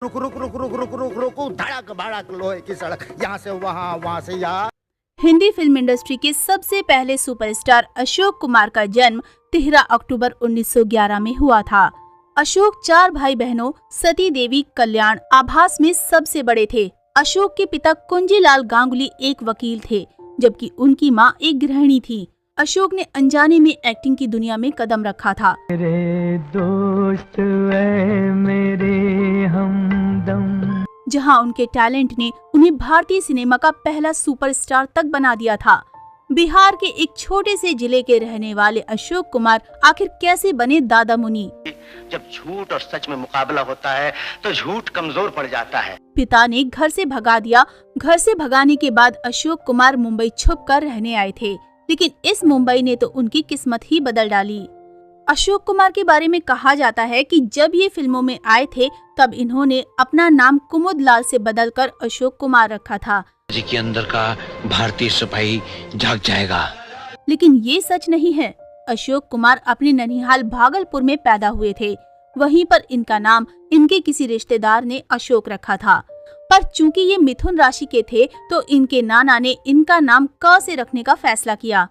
रुक रुक रुक रुक रुक रुक रुक धड़क भड़क लोहे की सड़क, यहाँ से वहाँ से यहाँ। हिंदी फिल्म इंडस्ट्री के सबसे पहले सुपरस्टार अशोक कुमार का जन्म 13 अक्टूबर 1911 में हुआ था। अशोक 4 भाई बहनों सती देवी, कल्याण, आभास में सबसे बड़े थे। अशोक के पिता कुंजीलाल गांगुली एक वकील थे, जबकि उनकी मां एक गृहिणी थी। अशोक ने अनजाने में एक्टिंग की दुनिया में कदम रखा था। मेरे दोस्त मेरे हमदम, जहां उनके टैलेंट ने उन्हें भारतीय सिनेमा का पहला सुपरस्टार तक बना दिया था। बिहार के एक छोटे से जिले के रहने वाले अशोक कुमार आखिर कैसे बने दादा मुनि? जब झूठ और सच में मुकाबला होता है तो झूठ कमजोर पड़ जाता है। पिता ने घर से भगा दिया। घर से भगाने के बाद अशोक कुमार मुंबई छुपकर रहने आए थे, लेकिन इस मुंबई ने तो उनकी किस्मत ही बदल डाली। अशोक कुमार के बारे में कहा जाता है कि जब ये फिल्मों में आए थे तब इन्होंने अपना नाम कुमुदलाल से बदलकर अशोक कुमार रखा था। जी के अंदर का भारतीय सिपाही जाग जाएगा। लेकिन ये सच नहीं है। अशोक कुमार अपने ननिहाल भागलपुर में पैदा हुए थे। वहीं पर इनका नाम इनके किसी रिश्तेदार ने अशोक रखा था, पर चूंकि ये मिथुन राशि के थे तो इनके नाना ने इनका नाम क से रखने का फैसला किया।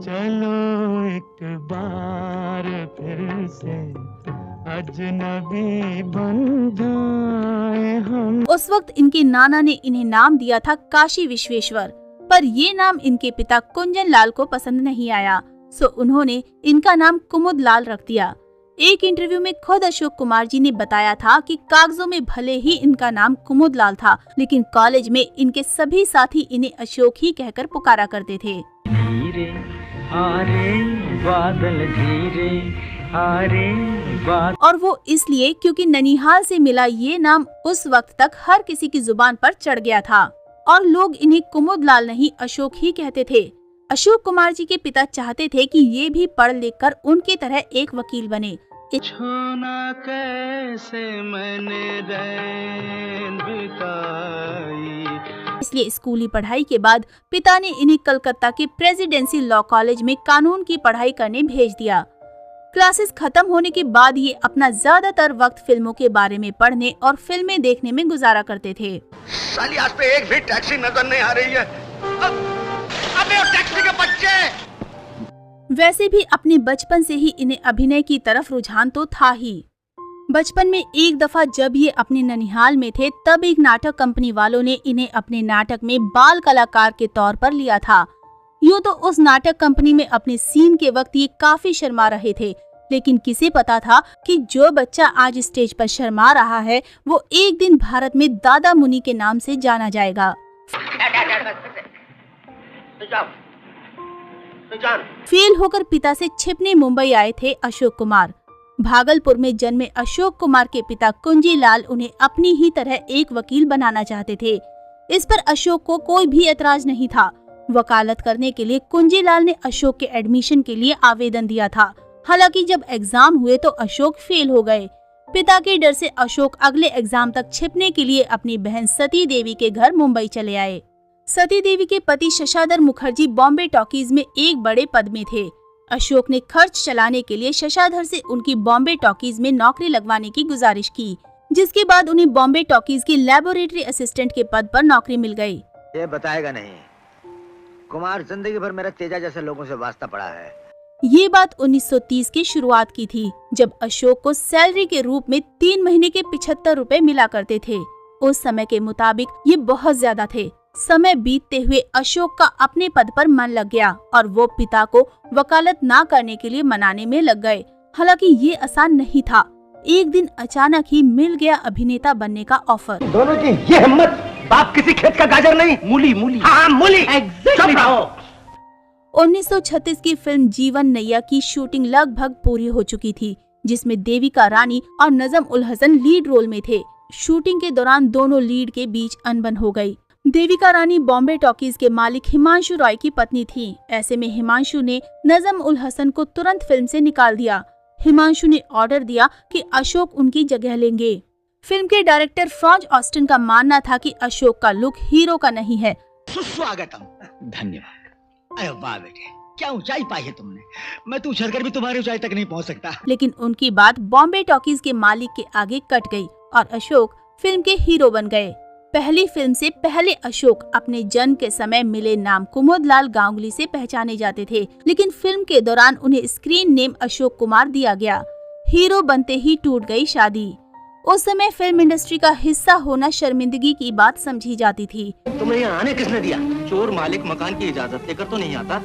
चलो एक बार फिर से अजनबी बन जाए हम। उस वक्त इनके नाना ने इन्हें नाम दिया था काशी विश्वेश्वर, पर ये नाम इनके पिता कुंजन लाल को पसंद नहीं आया, सो उन्होंने इनका नाम कुमुदलाल रख दिया। एक इंटरव्यू में खुद अशोक कुमार जी ने बताया था कि कागजों में भले ही इनका नाम कुमुदलाल था, लेकिन कॉलेज में इनके सभी साथी इन्हें अशोक ही कहकर पुकारा करते थे। धीरे हारे बादल, धीरे हारे बादल। और वो इसलिए क्योंकि ननिहाल से मिला ये नाम उस वक्त तक हर किसी की जुबान पर चढ़ गया था और लोग इन्हें कुमुदलाल नहीं अशोक ही कहते थे। अशोक कुमार जी के पिता चाहते थे कि ये भी पढ़ लिख कर उनकी तरह एक वकील बने। छूना कैसे मैंने रैन बिताई। इसलिए स्कूली पढ़ाई के बाद पिता ने इन्हें कलकत्ता के प्रेसिडेंसी लॉ कॉलेज में कानून की पढ़ाई करने भेज दिया। क्लासेस खत्म होने के बाद ये अपना ज्यादातर वक्त फिल्मों के बारे में पढ़ने और फिल्में देखने में गुजारा करते थे। साली आज पे एक भी टैक्सी नजर नहीं आ रही है। अबे वो टैक्सी के बच्चे! वैसे भी अपने बचपन से ही इन्हें अभिनय की तरफ रुझान तो था ही। बचपन में एक दफा जब ये अपने ननिहाल में थे तब एक नाटक कंपनी वालों ने इन्हें अपने नाटक में बाल कलाकार के तौर पर लिया था। यूँ तो उस नाटक कंपनी में अपने सीन के वक्त ये काफी शर्मा रहे थे, लेकिन किसे पता था कि जो बच्चा आज स्टेज पर शर्मा रहा है वो एक दिन भारत में दादा मुनि के नाम से जाना जाएगा। फेल होकर पिता से छिपने मुंबई आए थे अशोक कुमार। भागलपुर में जन्मे अशोक कुमार के पिता कुंजीलाल उन्हें अपनी ही तरह एक वकील बनाना चाहते थे। इस पर अशोक को कोई भी एतराज नहीं था। वकालत करने के लिए कुंजीलाल ने अशोक के एडमिशन के लिए आवेदन दिया था। हालांकि जब एग्जाम हुए तो अशोक फेल हो गए। पिता के डर से अशोक अगले एग्जाम तक छिपने के लिए अपनी बहन सती देवी के घर मुंबई चले आए। सती देवी के पति शशाधर मुखर्जी बॉम्बे टॉकीज में एक बड़े पद में थे। अशोक ने खर्च चलाने के लिए शशाधर से उनकी बॉम्बे टॉकीज में नौकरी लगवाने की गुजारिश की, जिसके बाद उन्हें बॉम्बे टॉकीज की लैबोरेटरी असिस्टेंट के पद पर नौकरी मिल गई। ये बताएगा नहीं, कुमार जिंदगी भर मेरा तेजा जैसे लोगों से वास्ता पड़ा है। ये बात 1930 की शुरुआत की थी, जब अशोक को सैलरी के रूप में 3 महीने के 75 रुपए मिला करते थे। उस समय के मुताबिक ये बहुत ज्यादा थे। समय बीतते हुए अशोक का अपने पद पर मन लग गया और वो पिता को वकालत ना करने के लिए मनाने में लग गए। हालांकि ये आसान नहीं था। एक दिन अचानक ही मिल गया अभिनेता बनने का ऑफर। दोनों की ये हिम्मत! बाप किसी खेत का गाजर नहीं, मूली मूली। हाँ मूली। चुप रहो। 1936 की फिल्म जीवन नैया की शूटिंग लगभग पूरी हो चुकी थी, जिसमें देविका रानी और नजम उल हसन लीड रोल में थे। शूटिंग के दौरान दोनों लीड के बीच अनबन हो गई। देविका रानी बॉम्बे टॉकीज के मालिक हिमांशु रॉय की पत्नी थी। ऐसे में हिमांशु ने नजम उल हसन को तुरंत फिल्म से निकाल दिया। हिमांशु ने ऑर्डर दिया कि अशोक उनकी जगह लेंगे। फिल्म के डायरेक्टर फ्रॉन्ज ऑस्टिन का मानना था कि अशोक का लुक हीरो का नहीं है। सुस्वागतम। धन्यवाद। अरे वाह बेटे, क्या ऊंचाई पाई है तुमने। मैं तो उछल कर भी तुम्हारी ऊंचाई तक नहीं पहुंच सकता। लेकिन उनकी बात बॉम्बे टॉकीज के मालिक के आगे कट गई और अशोक फिल्म के हीरो बन गए। पहली फिल्म से पहले अशोक अपने जन्म के समय मिले नाम कुमुदलाल गांगुली से पहचाने जाते थे, लेकिन फिल्म के दौरान उन्हें स्क्रीन नेम अशोक कुमार दिया गया। हीरो बनते ही टूट गई शादी। उस समय फिल्म इंडस्ट्री का हिस्सा होना शर्मिंदगी की बात समझी जाती थी। तुम्हें यहाँ आने किसने दिया? चोर मालिक मकान की इजाजत लेकर तो नहीं आता।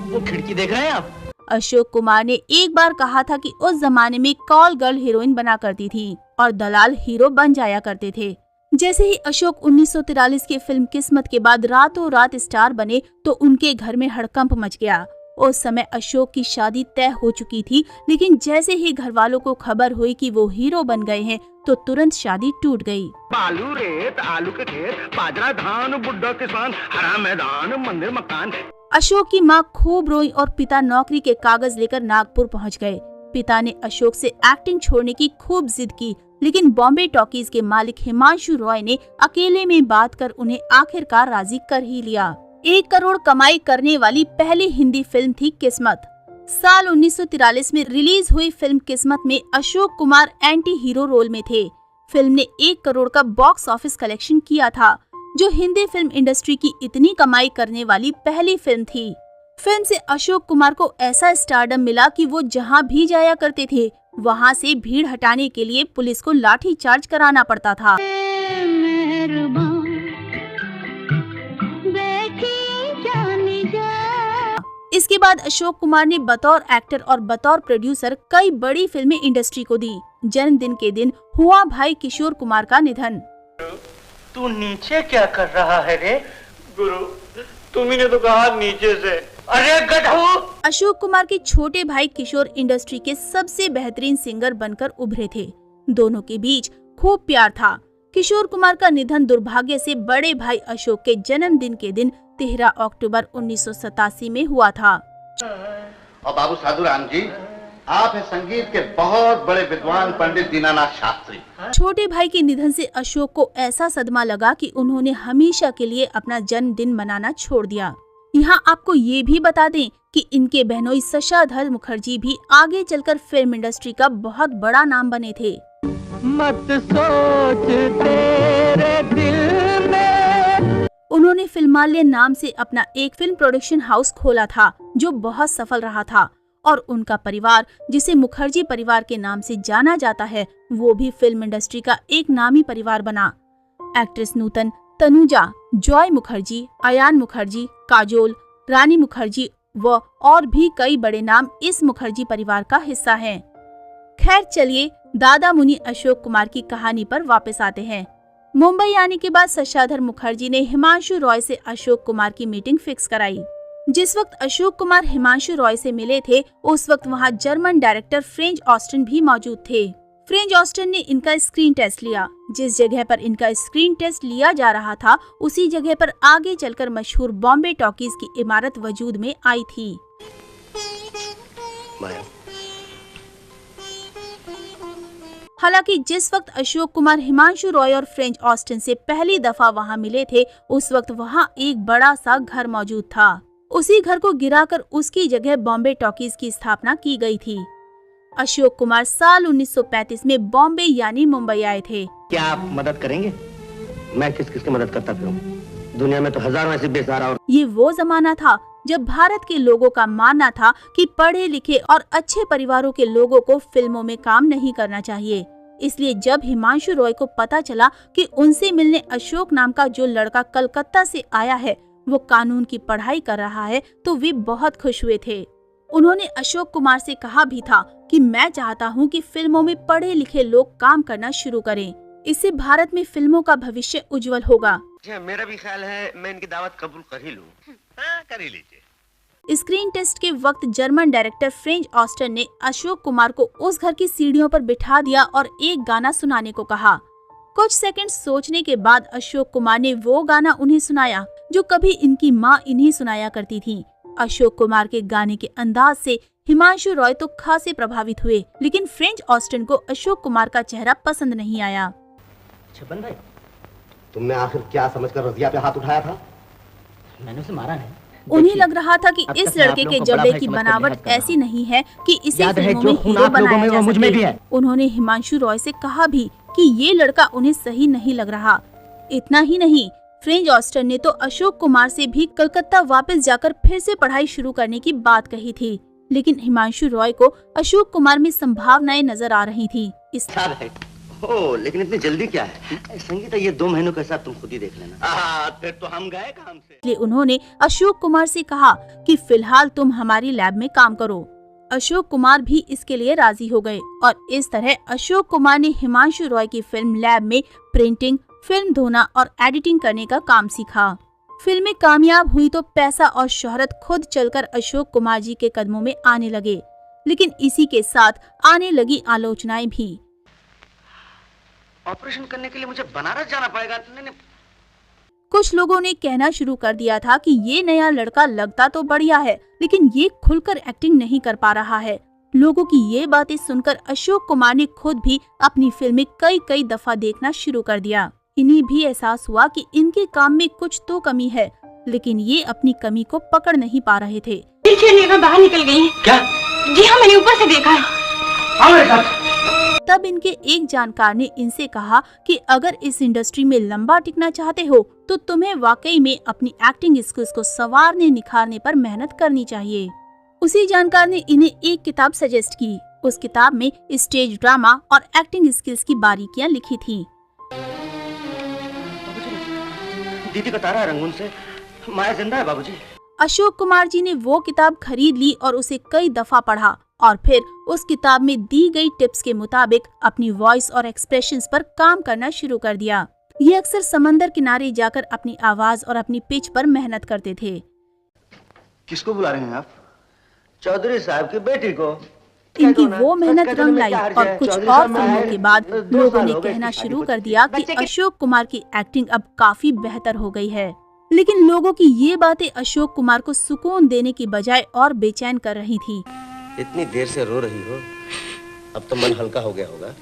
वो खिड़की देख रहे हैं आप? अशोक कुमार ने एक बार कहा था कि उस जमाने में कॉल गर्ल हीरोइन बना करती थी और दलाल हीरो बन जाया करते थे। जैसे ही अशोक 1943 की फिल्म किस्मत के बाद रातों रात स्टार बने तो उनके घर में हड़कंप मच गया। उस समय अशोक की शादी तय हो चुकी थी, लेकिन जैसे ही घर वालों को खबर हुई कि वो हीरो बन गए हैं तो तुरंत शादी टूट गई। बालू रेत, आलू के खेत, बाजरा धान, बुड्ढा किसान, हरा मैदान, मंदिर मकान। अशोक की मां खूब रोई और पिता नौकरी के कागज लेकर नागपुर पहुंच गए। पिता ने अशोक से एक्टिंग छोड़ने की खूब जिद की, लेकिन बॉम्बे टॉकीज के मालिक हिमांशु रॉय ने अकेले में बात कर उन्हें आखिरकार राजी कर ही लिया। 1 करोड़ कमाई करने वाली पहली हिंदी फिल्म थी किस्मत। साल 1943 में रिलीज हुई फिल्म किस्मत में Ashok Kumar anti hero role में थे। फिल्म ने 1 करोड़ का बॉक्स ऑफिस कलेक्शन किया था, जो हिंदी फिल्म इंडस्ट्री की इतनी कमाई करने वाली पहली फिल्म थी। फिल्म से अशोक कुमार को ऐसा स्टारडम मिला कि वो जहां भी जाया करते थे वहां से भीड़ हटाने के लिए पुलिस को लाठी चार्ज कराना पड़ता था। इसके बाद अशोक कुमार ने बतौर एक्टर और बतौर प्रोड्यूसर कई बड़ी फिल्में इंडस्ट्री को दी। जन्मदिन के दिन हुआ भाई किशोर कुमार का निधन। तू नीचे क्या कर रहा है रे? गुरु, तुम्ही ने तो कहा नीचे से। अरे गधू! अशोक कुमार के छोटे भाई किशोर इंडस्ट्री के सबसे बेहतरीन सिंगर बनकर उभरे थे। दोनों के बीच खूब प्यार था। किशोर कुमार का निधन दुर्भाग्य से बड़े भाई अशोक के जन्मदिन के दिन 13 अक्टूबर 1987 में हुआ था। और बाबू साधु राम जी, आप हैं संगीत के बहुत बड़े विद्वान पंडित दीनानाथ शास्त्री। छोटे भाई के निधन से अशोक को ऐसा सदमा लगा कि उन्होंने हमेशा के लिए अपना जन्मदिन मनाना छोड़ दिया। यहाँ आपको ये भी बता दें कि इनके बहनोई शशाधर मुखर्जी भी आगे चलकर फिल्म इंडस्ट्री का बहुत बड़ा नाम बने थे। मत सोच तेरे दिल में। उन्होंने फिल्मालय नाम से अपना एक फिल्म प्रोडक्शन हाउस खोला था, जो बहुत सफल रहा था, और उनका परिवार, जिसे मुखर्जी परिवार के नाम से जाना जाता है, वो भी फिल्म इंडस्ट्री का एक नामी परिवार बना। एक्ट्रेस नूतन, तनुजा, जॉय मुखर्जी, अयान मुखर्जी, काजोल, रानी मुखर्जी व और भी कई बड़े नाम इस मुखर्जी परिवार का हिस्सा हैं। खैर चलिए दादा मुनि अशोक कुमार की कहानी पर वापस आते हैं। मुंबई आने के बाद शशाधर मुखर्जी ने हिमांशु रॉय से अशोक कुमार की मीटिंग फिक्स कराई। जिस वक्त अशोक कुमार हिमांशु रॉय से मिले थे, उस वक्त वहां जर्मन डायरेक्टर फ्रेंच ऑस्टिन भी मौजूद थे। फ्रेंच ऑस्टिन ने इनका स्क्रीन टेस्ट लिया। जिस जगह पर इनका स्क्रीन टेस्ट लिया जा रहा था, उसी जगह पर आगे चलकर मशहूर बॉम्बे टॉकीज की इमारत वजूद में आई थी। हालांकि जिस वक्त अशोक कुमार हिमांशु रॉय और फ्रेंच ऑस्टिन से पहली दफा वहां मिले थे, उस वक्त वहां एक बड़ा सा घर मौजूद था। उसी घर को गिराकर उसकी जगह बॉम्बे टॉकीज की स्थापना की गई थी। अशोक कुमार साल 1935 में बॉम्बे यानी मुंबई आए थे। क्या आप मदद करेंगे? मैं किस किस की मदद करता फिरूं? दुनिया में तो हजारों ऐसे बेसहारा और ये वो जमाना था जब भारत के लोगों का मानना था कि पढ़े लिखे और अच्छे परिवारों के लोगों को फिल्मों में काम नहीं करना चाहिए। इसलिए जब हिमांशु रॉय को पता चला कि उनसे मिलने अशोक नाम का जो लड़का कलकत्ता से आया है वो कानून की पढ़ाई कर रहा है, तो वे बहुत खुश हुए थे। उन्होंने अशोक कुमार से कहा भी था कि मैं चाहता हूं कि फिल्मों में पढ़े लिखे लोग काम करना शुरू करें। इससे भारत में फिल्मों का भविष्य उज्जवल होगा। मेरा भी ख्याल है मैं इनकी दावत कबूल कर ही लूं। हाँ, कर ही लीजिए। स्क्रीन टेस्ट के वक्त जर्मन डायरेक्टर फ्रेंच ऑस्टिन ने अशोक कुमार को उस घर की सीढ़ियों पर बिठा दिया और एक गाना सुनाने को कहा। कुछ सेकंड सोचने के बाद अशोक कुमार ने वो गाना उन्हें सुनाया जो कभी इनकी माँ इन्हें सुनाया करती थी। अशोक कुमार के गाने के अंदाज से हिमांशु रॉय तो खासे प्रभावित हुए, लेकिन फ्रेंच ऑस्टिन को अशोक कुमार का चेहरा पसंद नहीं आया। छपन भाई, तुमने आखिर क्या समझकर रजिया पे हाथ उठाया था? मैंने उसे मारा नहीं। उन्हें लग रहा था कि इस लड़के के जबड़े की बनावट ऐसी नहीं है कि इसे फिल्मों में हीरो बनाया जा सके। उन्होंने हिमांशु रॉय से कहा भी कि ये लड़का उन्हें सही नहीं लग रहा। इतना ही नहीं, फ्रेंच ऑस्टर ने तो अशोक कुमार से भी कलकत्ता वापस जाकर फिर से पढ़ाई शुरू करने की बात कही थी, लेकिन हिमांशु रॉय को अशोक कुमार में संभावनाएं नजर आ रही थी। ओह, लेकिन इतनी जल्दी क्या है? संगीता, ये 2 महीनों के साथ तुम खुद ही देख लेना। फिर तो हम गए काम से। इसलिए उन्होंने अशोक कुमार से कहा कि फिलहाल तुम हमारी लैब में काम करो। अशोक कुमार भी इसके लिए राजी हो गए और इस तरह अशोक कुमार ने हिमांशु रॉय की फिल्म लैब में प्रिंटिंग, फिल्म धोना और एडिटिंग करने का काम सीखा। फिल्में कामयाब हुई तो पैसा और शोहरत खुद चलकर अशोक कुमार जी के कदमों में आने लगे, लेकिन इसी के साथ आने लगी आलोचनाएं भी। ऑपरेशन करने के लिए मुझे बनारस जाना पड़ेगा। नहीं। कुछ लोगों ने कहना शुरू कर दिया था कि ये नया लड़का लगता तो बढ़िया है, लेकिन ये खुलकर एक्टिंग नहीं कर पा रहा है। लोगों की ये बातें सुनकर अशोक कुमार ने खुद भी अपनी फिल्में कई दफा देखना शुरू कर दिया। इन्हें भी एहसास हुआ कि इनके काम में कुछ तो कमी है, लेकिन ये अपनी कमी को पकड़ नहीं पा रहे थे। बाहर निकल गई। क्या? जी हाँ, मैंने ऊपर से देखा। तब इनके एक जानकार ने इनसे कहा कि अगर इस इंडस्ट्री में लंबा टिकना चाहते हो तो तुम्हें वाकई में अपनी एक्टिंग स्किल्स को संवारने निखारने पर मेहनत करनी चाहिए। उसी जानकार ने इन्हें एक किताब सजेस्ट की। उस किताब में स्टेज ड्रामा और एक्टिंग स्किल्स की बारीकियां लिखी थी। दीदी का तारा रंगून से माया जिंदा है बाबूजी। अशोक कुमार जी ने वो किताब खरीद ली और उसे कई दफा पढ़ा और फिर उस किताब में दी गई टिप्स के मुताबिक अपनी वॉइस और एक्सप्रेशंस पर काम करना शुरू कर दिया। ये अक्सर समंदर किनारे जाकर अपनी आवाज और अपनी पिच पर मेहनत करते थे। किसको बुला रहे हैं आप? चौधरी साहब की बेटी को। इनकी वो मेहनत रंग लाई और कुछ और फिल्मों के बाद लोगों ने कहना शुरू कर दिया कि अशोक कुमार की एक्टिंग अब काफी बेहतर हो गई है। लेकिन लोगों की ये बातें अशोक कुमार को सुकून देने की बजाय और बेचैन कर रही थी। इतनी देर से रो रही हो, अब तो मन हल्का हो गया होगा।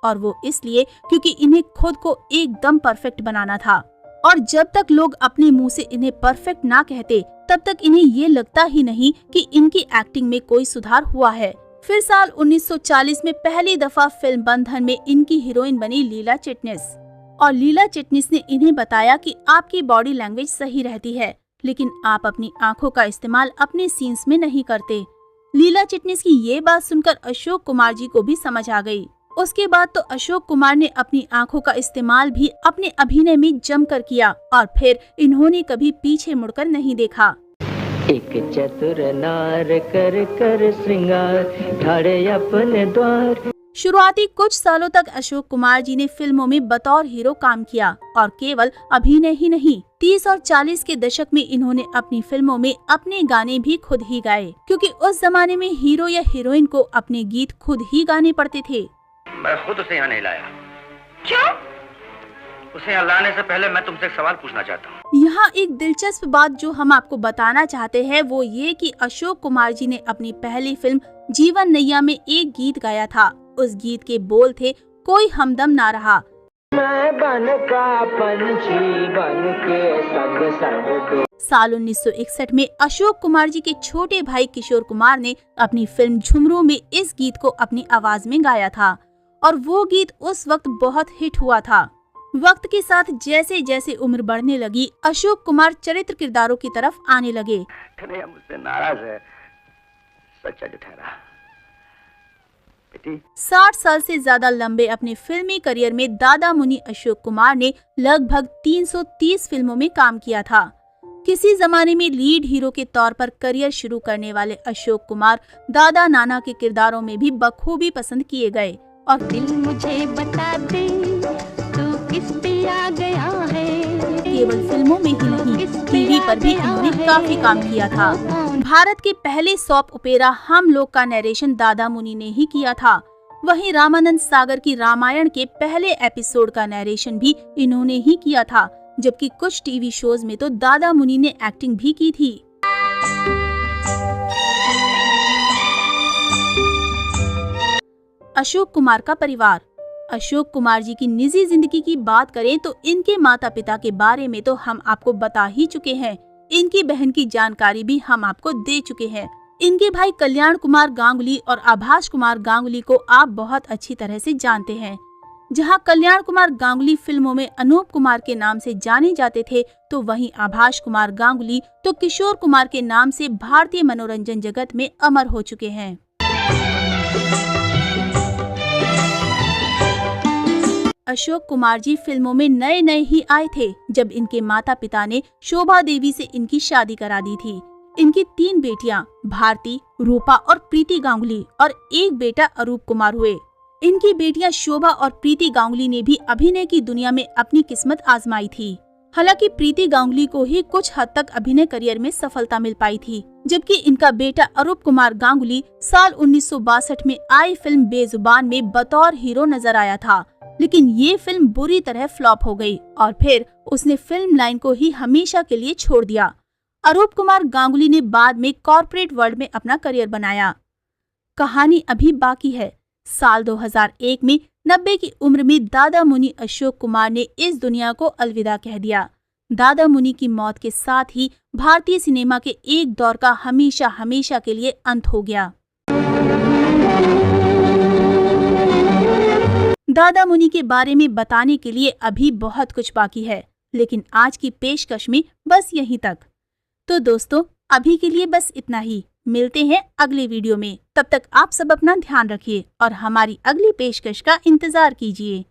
और वो इसलिए क्योंकि इन्हें खुद को एकदम परफेक्ट बनाना था, और जब तक लोग अपने मुंह से इन्हें परफेक्ट ना कहते तब तक इन्हें ये लगता ही नहीं कि इनकी एक्टिंग में कोई सुधार हुआ है। फिर साल 1940 में पहली दफा फिल्म बंधन में इनकी हीरोइन बनी लीला चिटनिस, और लीला चिटनिस ने इन्हें बताया कि आपकी बॉडी लैंग्वेज सही रहती है, लेकिन आप अपनी आंखों का इस्तेमाल अपने सीन्स में नहीं करते। लीला चिटनिस की ये बात सुनकर अशोक कुमार जी को भी समझ आ गई। उसके बाद तो अशोक कुमार ने अपनी आंखों का इस्तेमाल भी अपने अभिनय में जमकर किया और फिर इन्होंने कभी पीछे मुड़कर नहीं देखा। एक चतुर नार कर कर श्रृंगार ढाड़े अपने द्वार। शुरुआती कुछ सालों तक अशोक कुमार जी ने फिल्मों में बतौर हीरो काम किया, और केवल अभिनय ही नहीं, 30 और 40 के दशक में इन्होंने अपनी फिल्मों में अपने गाने भी खुद ही गाए, क्योंकि उस जमाने में हीरो या हीरोइन को अपने गीत खुद ही गाने पड़ते थे। मैं खुद उसे यहाँ नहीं लाया। क्यों? उसे यहाँ लाने से पहले मैं तुमसे एक सवाल पूछना चाहता हूँ। यहाँ एक दिलचस्प बात जो हम आपको बताना चाहते हैं वो ये कि अशोक कुमार जी ने अपनी पहली फिल्म जीवन नैया में एक गीत गाया था। उस गीत के बोल थे, कोई हमदम ना रहा। मैं बन का पंछी बन के संग संग। साल 1961 में अशोक कुमार जी के छोटे भाई किशोर कुमार ने अपनी फिल्म झुमरू में इस गीत को अपनी आवाज में गाया था, और वो गीत उस वक्त बहुत हिट हुआ था। वक्त के साथ जैसे जैसे उम्र बढ़ने लगी, अशोक कुमार चरित्र किरदारों की तरफ आने लगे। मुझसे नाराज है, सच्चा जो ठहरा। 60 साल से ज्यादा लंबे अपने फिल्मी करियर में दादा मुनि अशोक कुमार ने लगभग 330 फिल्मों में काम किया था। किसी जमाने में लीड हीरो के तौर पर करियर शुरू करने वाले अशोक कुमार दादा नाना के किरदारों में भी बखूबी पसंद किए गए, और दिल मुझे बता दे तू किस पे आ गया है। केवल फिल्मों में ही नहीं, टीवी पर भी इन्होंने काफी काम किया था। भारत के पहले सॉप ओपेरा हम लोग का नरेशन दादा मुनि ने ही किया था। वहीं रामानंद सागर की रामायण के पहले एपिसोड का नरेशन भी इन्होंने ही किया था, जबकि कुछ टीवी शोज में तो दादा मुनि ने एक्टिंग भी की थी। अशोक कुमार का परिवार। अशोक कुमार जी की निजी जिंदगी की बात करें तो इनके माता पिता के बारे में तो हम आपको बता ही चुके हैं। इनकी बहन की जानकारी भी हम आपको दे चुके हैं। इनके भाई कल्याण कुमार गांगुली और आभास कुमार गांगुली को आप बहुत अच्छी तरह से जानते हैं। जहां कल्याण कुमार गांगुली फिल्मों में अनूप कुमार के नाम से जाने जाते थे, तो वहीं आभास कुमार गांगुली तो किशोर कुमार के नाम से भारतीय मनोरंजन जगत में अमर हो चुके हैं। अशोक कुमार जी फिल्मों में नए नए ही आए थे जब इनके माता पिता ने शोभा देवी से इनकी शादी करा दी थी। इनकी 3 बेटियां भारती, रूपा और प्रीति गांगुली और एक बेटा अरूप कुमार हुए। इनकी बेटियां शोभा और प्रीति गांगुली ने भी अभिनय की दुनिया में अपनी किस्मत आजमाई थी। हालांकि प्रीति गांगुली को ही कुछ हद तक अभिनय करियर में सफलता मिल पाई थी, जबकि इनका बेटा अरूप कुमार गांगुली साल 1962 में आई फिल्म बेजुबान में बतौर हीरो नजर आया था, लेकिन ये फिल्म बुरी तरह फ्लॉप हो गई और फिर उसने फिल्म लाइन को ही हमेशा के लिए छोड़ दिया। अरूप कुमार गांगुली ने बाद में कॉर्पोरेट वर्ल्ड में अपना करियर बनाया। कहानी अभी बाकी है। साल 2001 में 90 की उम्र में दादा मुनि अशोक कुमार ने इस दुनिया को अलविदा कह दिया। दादा मुनि की मौत के साथ ही भारतीय सिनेमा के एक दौर का हमेशा हमेशा के लिए अंत हो गया। दादा मुनि के बारे में बताने के लिए अभी बहुत कुछ बाकी है, लेकिन आज की पेशकश में बस यहीं तक। तो दोस्तों, अभी के लिए बस इतना ही। मिलते हैं अगले वीडियो में। तब तक आप सब अपना ध्यान रखिए और हमारी अगली पेशकश का इंतजार कीजिए।